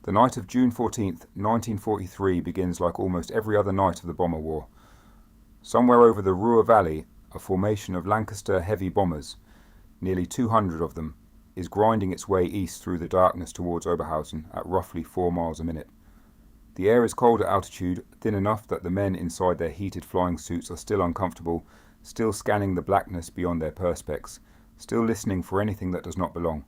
The night of June 14th, 1943 begins like almost every other night of the bomber war. Somewhere over the Ruhr Valley, a formation of Lancaster heavy bombers, nearly 200 of them, is grinding its way east through the darkness towards Oberhausen at roughly 4 miles a minute. The air is cold at altitude, thin enough that the men inside their heated flying suits are still uncomfortable, still scanning the blackness beyond their perspex, still listening for anything that does not belong.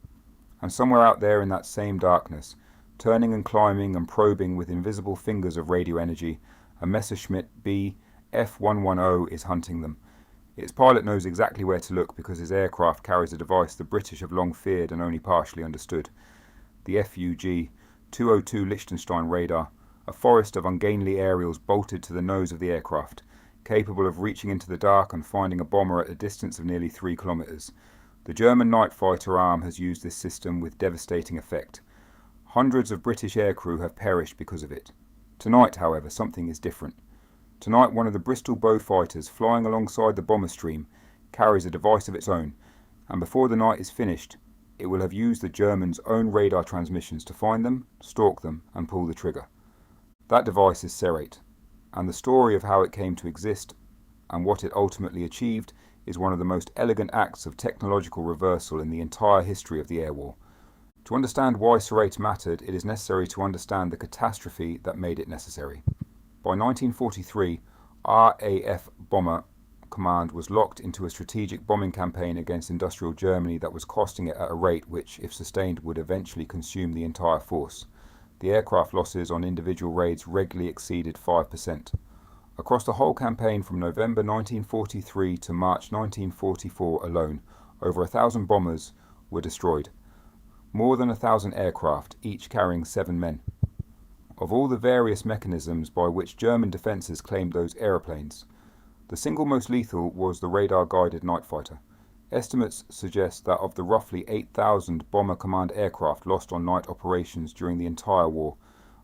And somewhere out there in that same darkness, turning and climbing and probing with invisible fingers of radio energy, a Messerschmitt B F110 is hunting them. Its pilot knows exactly where to look because his aircraft carries a device the British have long feared and only partially understood. The FUG 202 Liechtenstein radar, a forest of ungainly aerials bolted to the nose of the aircraft, capable of reaching into the dark and finding a bomber at a distance of nearly 3 kilometers. The German night fighter arm has used this system with devastating effect. Hundreds of British aircrew have perished because of it. Tonight, however, something is different. Tonight, one of the Bristol bow fighters flying alongside the bomber stream carries a device of its own, and before the night is finished, it will have used the Germans' own radar transmissions to find them, stalk them, and pull the trigger. That device is Serrate, and the story of how it came to exist and what it ultimately achieved is one of the most elegant acts of technological reversal in the entire history of the air war. To understand why Serrate mattered, it is necessary to understand the catastrophe that made it necessary. By 1943, RAF Bomber Command was locked into a strategic bombing campaign against industrial Germany that was costing it at a rate which, if sustained, would eventually consume the entire force. The aircraft losses on individual raids regularly exceeded 5%. Across the whole campaign from November 1943 to March 1944 alone, over 1,000 bombers were destroyed. More than 1,000 aircraft, each carrying 7 men. Of all the various mechanisms by which German defences claimed those aeroplanes, the single most lethal was the radar-guided night fighter. Estimates suggest that of the roughly 8,000 Bomber Command aircraft lost on night operations during the entire war,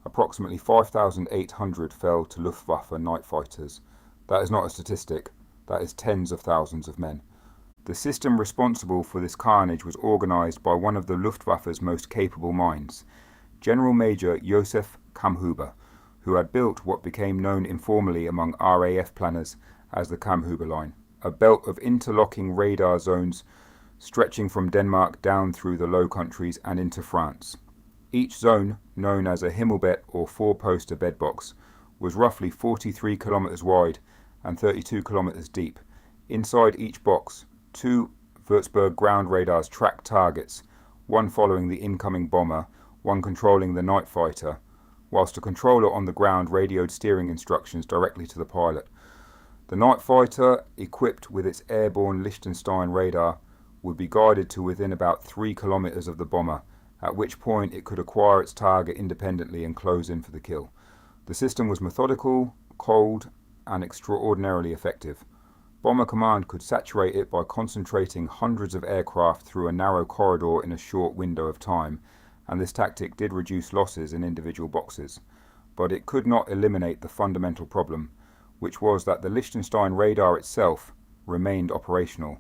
approximately 5,800 fell to Luftwaffe night fighters. That is not a statistic, that is tens of thousands of men. The system responsible for this carnage was organised by one of the Luftwaffe's most capable minds, General Major Josef Kammhuber, who had built what became known informally among RAF planners as the Kammhuber Line, a belt of interlocking radar zones stretching from Denmark down through the Low Countries and into France. Each zone, known as a Himmelbett or four-poster bedbox, was roughly 43 kilometers wide and 32 kilometers deep. Inside each box, 2 Würzburg ground radars tracked targets, one following the incoming bomber, one controlling the night fighter, whilst a controller on the ground radioed steering instructions directly to the pilot. The night fighter, equipped with its airborne Liechtenstein radar, would be guided to within about 3 kilometers of the bomber, at which point it could acquire its target independently and close in for the kill. The system was methodical, cold, and extraordinarily effective. Bomber Command could saturate it by concentrating hundreds of aircraft through a narrow corridor in a short window of time, and this tactic did reduce losses in individual boxes. But it could not eliminate the fundamental problem, which was that the Liechtenstein radar itself remained operational,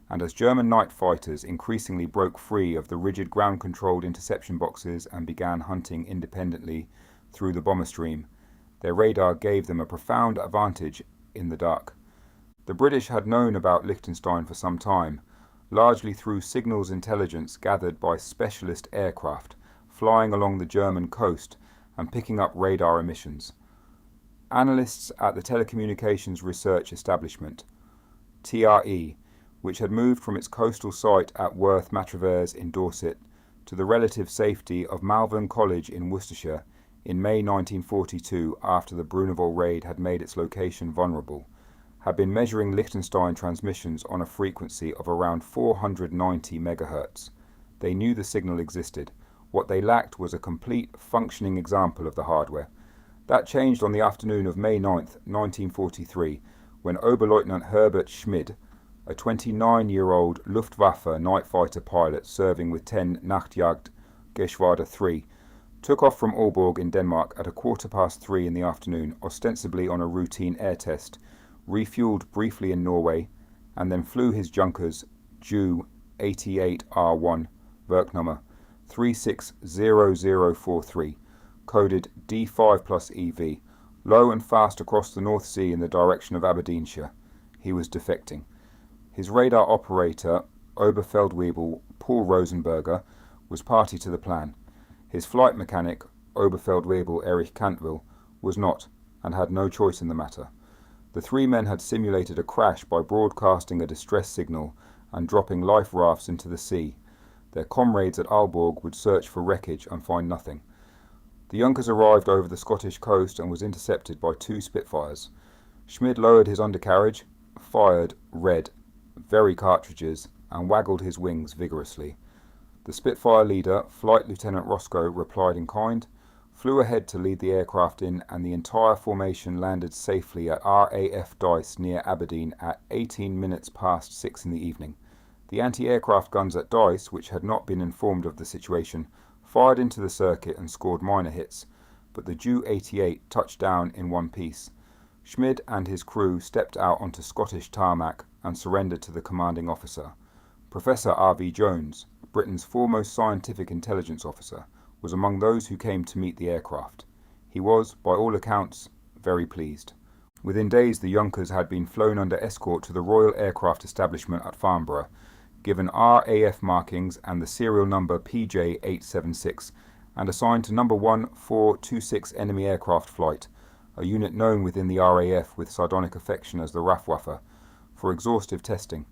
and as German night fighters increasingly broke free of the rigid ground-controlled interception boxes and began hunting independently through the bomber stream, their radar gave them a profound advantage in the dark. The British had known about Liechtenstein for some time, largely through signals intelligence gathered by specialist aircraft flying along the German coast and picking up radar emissions. Analysts at the Telecommunications Research Establishment, TRE, which had moved from its coastal site at Worth Matravers in Dorset to the relative safety of Malvern College in Worcestershire in May 1942 after the Bruneval raid had made its location vulnerable, had been measuring Liechtenstein transmissions on a frequency of around 490 MHz. They knew the signal existed. What they lacked was a complete, functioning example of the hardware. That changed on the afternoon of May 9, 1943, when Oberleutnant Herbert Schmid, a 29-year-old Luftwaffe night fighter pilot serving with 10 Nachtjagd Geschwader 3, took off from Aalborg in Denmark at 3:15 in the afternoon, ostensibly on a routine air test, refueled briefly in Norway, and then flew his Junkers Ju 88R1, Werknummer 360043, coded D5 plus EV, low and fast across the North Sea in the direction of Aberdeenshire. He was defecting. His radar operator, Oberfeldwebel Paul Rosenberger, was party to the plan. His flight mechanic, Oberfeldwebel Erich Cantwell, was not, and had no choice in the matter. The three men had simulated a crash by broadcasting a distress signal and dropping life rafts into the sea. Their comrades at Aalborg would search for wreckage and find nothing. The Junkers arrived over the Scottish coast and was intercepted by 2 Spitfires. Schmid lowered his undercarriage, fired red, very cartridges, and waggled his wings vigorously. The Spitfire leader, Flight Lieutenant Roscoe, replied in kind, flew ahead to lead the aircraft in, and the entire formation landed safely at RAF Dice near Aberdeen at 18 minutes past 6 in the evening. The anti-aircraft guns at Dice, which had not been informed of the situation, fired into the circuit and scored minor hits, but the Ju-88 touched down in one piece. Schmid and his crew stepped out onto Scottish tarmac and surrendered to the commanding officer. Professor R.V. Jones, Britain's foremost scientific intelligence officer, was among those who came to meet the aircraft. He was, by all accounts, very pleased. Within days the Junkers had been flown under escort to the Royal Aircraft Establishment at Farnborough, given RAF markings and the serial number PJ876, and assigned to number 1426 enemy aircraft flight, a unit known within the RAF with sardonic affection as the Raffwaffe, for exhaustive testing.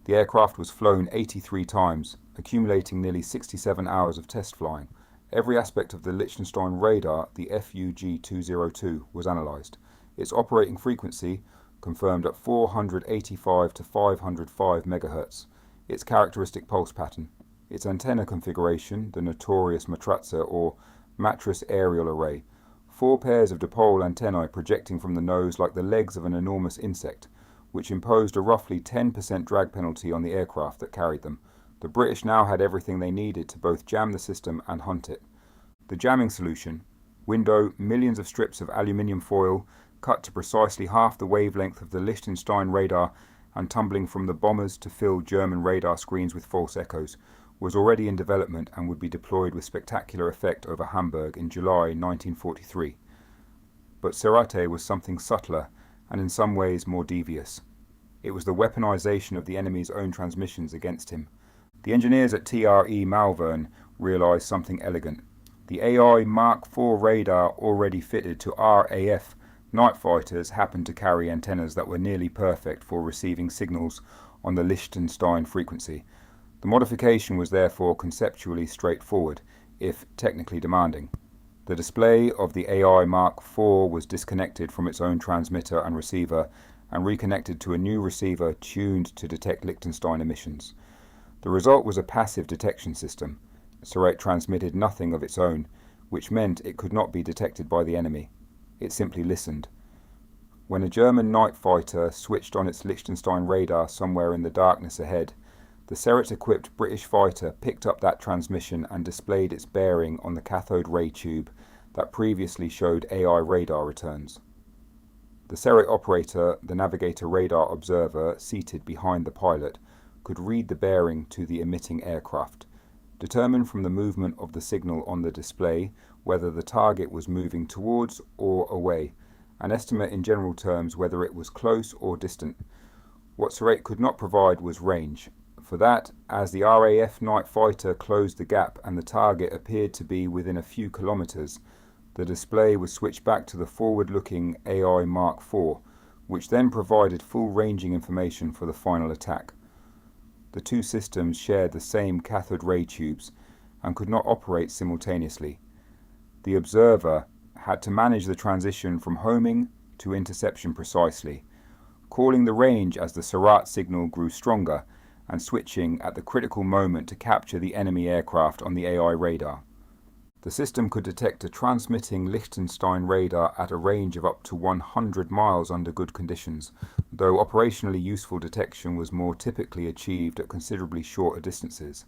The aircraft was flown 83 times, accumulating nearly 67 hours of test flying. Every aspect of the Liechtenstein radar, the FUG-202, was analysed. Its operating frequency confirmed at 485 to 505 MHz. Its characteristic pulse pattern. Its antenna configuration, the notorious Matratza or mattress aerial array. 4 pairs of dipole antennae projecting from the nose like the legs of an enormous insect, which imposed a roughly 10% drag penalty on the aircraft that carried them. The British now had everything they needed to both jam the system and hunt it. The jamming solution, window millions of strips of aluminium foil cut to precisely half the wavelength of the Liechtenstein radar and tumbling from the bombers to fill German radar screens with false echoes, was already in development and would be deployed with spectacular effect over Hamburg in July 1943. But Serate was something subtler and in some ways more devious. It was the weaponization of the enemy's own transmissions against him. The engineers at TRE Malvern realised something elegant. The AI Mark IV radar already fitted to RAF night fighters happened to carry antennas that were nearly perfect for receiving signals on the Liechtenstein frequency. The modification was therefore conceptually straightforward, if technically demanding. The display of the AI Mark IV was disconnected from its own transmitter and receiver and reconnected to a new receiver tuned to detect Liechtenstein emissions. The result was a passive detection system. Serate transmitted nothing of its own, which meant it could not be detected by the enemy. It simply listened. When a German night fighter switched on its Liechtenstein radar somewhere in the darkness ahead, the Serate-equipped British fighter picked up that transmission and displayed its bearing on the cathode ray tube that previously showed AI radar returns. The Serate operator, the navigator radar observer seated behind the pilot, could read the bearing to the emitting aircraft, determine from the movement of the signal on the display whether the target was moving towards or away, and estimate in general terms whether it was close or distant. What Serate could not provide was range. For that, as the RAF night fighter closed the gap and the target appeared to be within a few kilometres, the display was switched back to the forward-looking AI Mark IV, which then provided full ranging information for the final attack. The two systems shared the same cathode ray tubes and could not operate simultaneously. The observer had to manage the transition from homing to interception precisely, calling the range as the Serate signal grew stronger and switching at the critical moment to capture the enemy aircraft on the AI radar. The system could detect a transmitting Liechtenstein radar at a range of up to 100 miles under good conditions, though operationally useful detection was more typically achieved at considerably shorter distances.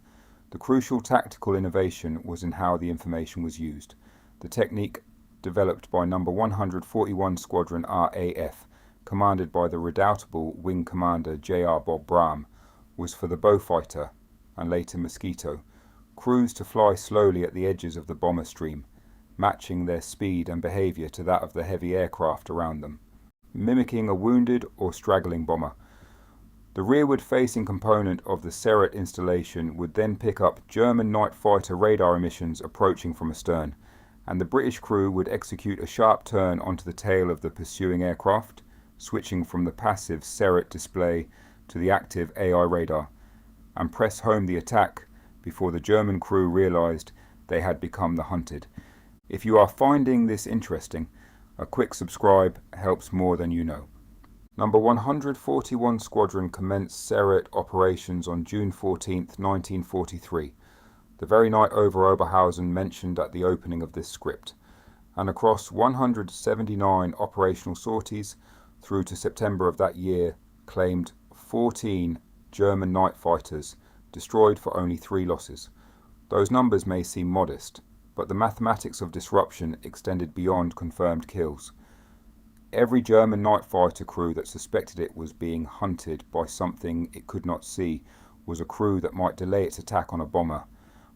The crucial tactical innovation was in how the information was used. The technique, developed by No. 141 Squadron RAF, commanded by the redoubtable Wing Commander J.R. Bob Brahm, was for the Beaufighter, and later Mosquito, crews to fly slowly at the edges of the bomber stream. matching their speed and behaviour to that of the heavy aircraft around them, mimicking a wounded or straggling bomber. The rearward-facing component of the Seret installation would then pick up German night fighter radar emissions approaching from astern, and the British crew would execute a sharp turn onto the tail of the pursuing aircraft, switching from the passive Seret display to the active AI radar, and press home the attack before the German crew realised they had become the hunted. If you are finding this interesting, a quick subscribe helps more than you know. Number 141 Squadron commenced Seret operations on June 14, 1943, the very night over Oberhausen mentioned at the opening of this script, and across 179 operational sorties through to September of that year claimed 14 German night fighters, destroyed for only 3 losses. Those numbers may seem modest, but the mathematics of disruption extended beyond confirmed kills. Every German night fighter crew that suspected it was being hunted by something it could not see was a crew that might delay its attack on a bomber,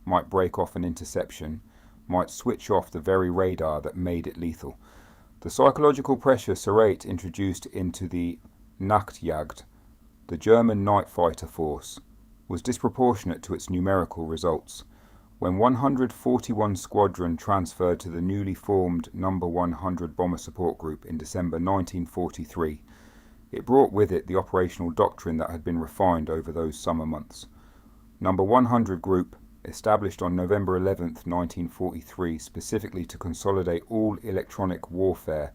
might break off an interception, might switch off the very radar that made it lethal. The psychological pressure Seret introduced into the Nachtjagd, the German night fighter force, was disproportionate to its numerical results. When 141 Squadron transferred to the newly formed No. 100 Bomber Support Group in December 1943, it brought with it the operational doctrine that had been refined over those summer months. No. 100 Group, established on November 11, 1943, specifically to consolidate all electronic warfare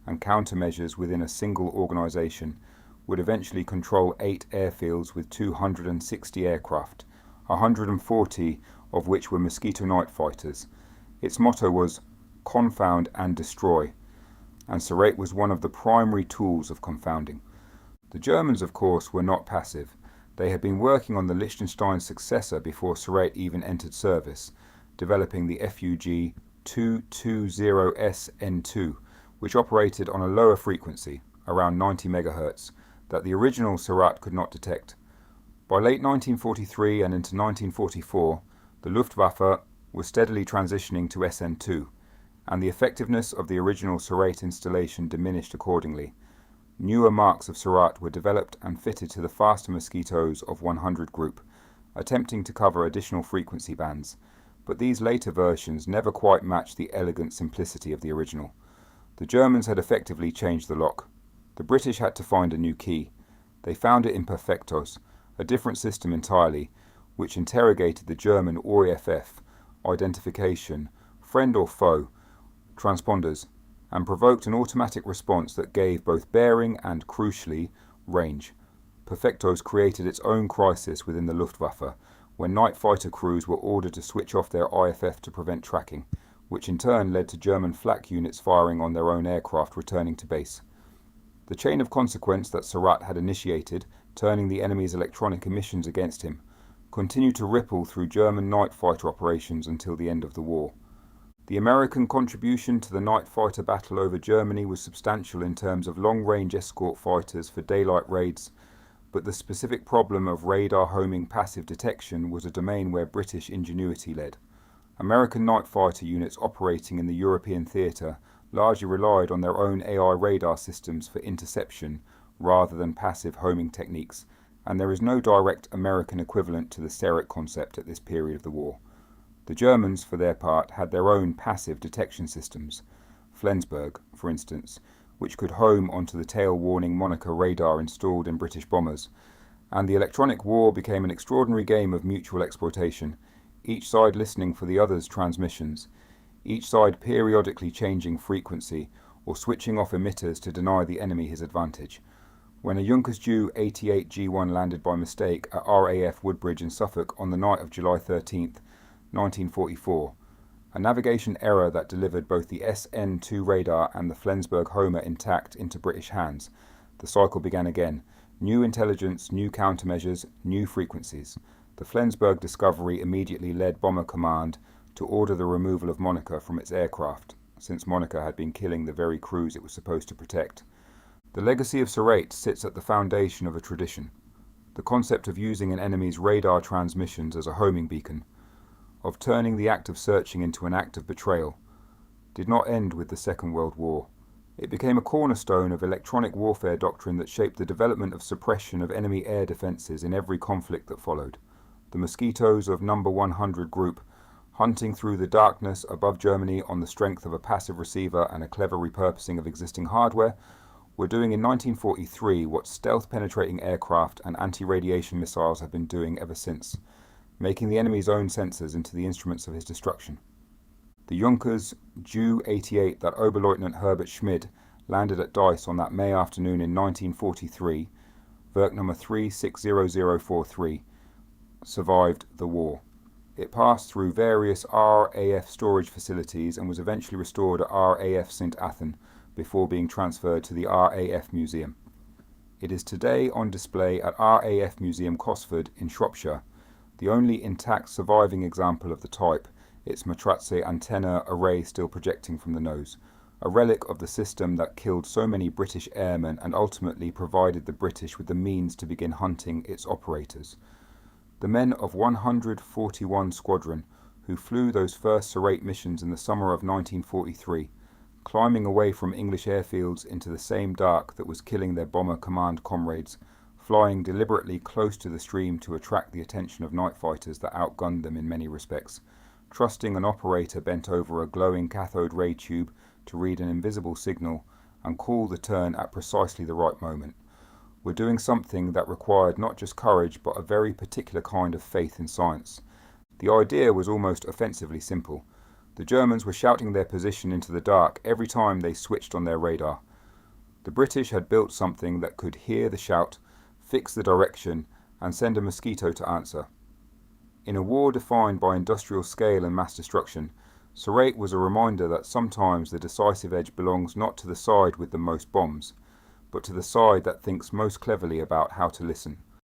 and countermeasures within a single organisation, would eventually control 8 airfields with 260 aircraft, 140 of which were Mosquito night fighters. Its motto was "Confound and Destroy," and Seret was one of the primary tools of confounding. The Germans, of course, were not passive. They had been working on the Liechtenstein's successor before Seret even entered service, developing the FUG 220SN2, which operated on a lower frequency, around 90 MHz, that the original Seret could not detect. By late 1943 and into 1944, the Luftwaffe was steadily transitioning to SN2, and the effectiveness of the original Seret installation diminished accordingly. Newer marks of Seret were developed and fitted to the faster Mosquitoes of 100 Group, attempting to cover additional frequency bands, but these later versions never quite matched the elegant simplicity of the original. The Germans had effectively changed the lock. The British had to find a new key. They found it in Perfectos, a different system entirely, which interrogated the German OEFF identification, friend or foe, transponders, and provoked an automatic response that gave both bearing and, crucially, range. Perfectos created its own crisis within the Luftwaffe, when night fighter crews were ordered to switch off their IFF to prevent tracking, which in turn led to German flak units firing on their own aircraft returning to base. The chain of consequence that Seret had initiated, turning the enemy's electronic emissions against him, continued to ripple through German night fighter operations until the end of the war. The American contribution to the night fighter battle over Germany was substantial in terms of long-range escort fighters for daylight raids, but the specific problem of radar homing passive detection was a domain where British ingenuity led. American night fighter units operating in the European theatre largely relied on their own AI radar systems for interception rather than passive homing techniques, and there is no direct American equivalent to the Seret concept at this period of the war. The Germans, for their part, had their own passive detection systems, Flensburg, for instance, which could home onto the tail warning moniker radar installed in British bombers, and the electronic war became an extraordinary game of mutual exploitation, each side listening for the other's transmissions, each side periodically changing frequency or switching off emitters to deny the enemy his advantage. When a Junkers Ju 88 G1 landed by mistake at RAF Woodbridge in Suffolk on the night of July 13th, 1944, a navigation error that delivered both the SN2 radar and the Flensburg Homer intact into British hands, the cycle began again. New intelligence, new countermeasures, new frequencies. The Flensburg discovery immediately led Bomber Command to order the removal of Monica from its aircraft, since Monica had been killing the very crews it was supposed to protect. The legacy of Seret sits at the foundation of a tradition, the concept of using an enemy's radar transmissions as a homing beacon, of turning the act of searching into an act of betrayal, did not end with the Second World War. It became a cornerstone of electronic warfare doctrine that shaped the development of suppression of enemy air defences in every conflict that followed. The mosquitoes of No. 100 Group, hunting through the darkness above Germany on the strength of a passive receiver and a clever repurposing of existing hardware, were doing in 1943 what stealth-penetrating aircraft and anti-radiation missiles have been doing ever since, making the enemy's own sensors into the instruments of his destruction. The Junkers Ju-88 that Oberleutnant Herbert Schmid landed at Dice on that May afternoon in 1943, Werk number 360043, survived the war. It passed through various RAF storage facilities and was eventually restored at RAF St Athan before being transferred to the RAF Museum. It is today on display at RAF Museum Cosford in Shropshire, the only intact surviving example of the type, its Matratze antenna array still projecting from the nose, a relic of the system that killed so many British airmen and ultimately provided the British with the means to begin hunting its operators. The men of 141 Squadron, who flew those first Serrate missions in the summer of 1943, climbing away from English airfields into the same dark that was killing their bomber command comrades, flying deliberately close to the stream to attract the attention of night fighters that outgunned them in many respects, trusting an operator bent over a glowing cathode ray tube to read an invisible signal and call the turn at precisely the right moment. We're doing something that required not just courage but a very particular kind of faith in science. The idea was almost offensively simple. The Germans were shouting their position into the dark every time they switched on their radar. The British had built something that could hear the shout, fix the direction, and send a mosquito to answer. In a war defined by industrial scale and mass destruction, Serrate was a reminder that sometimes the decisive edge belongs not to the side with the most bombs, but to the side that thinks most cleverly about how to listen.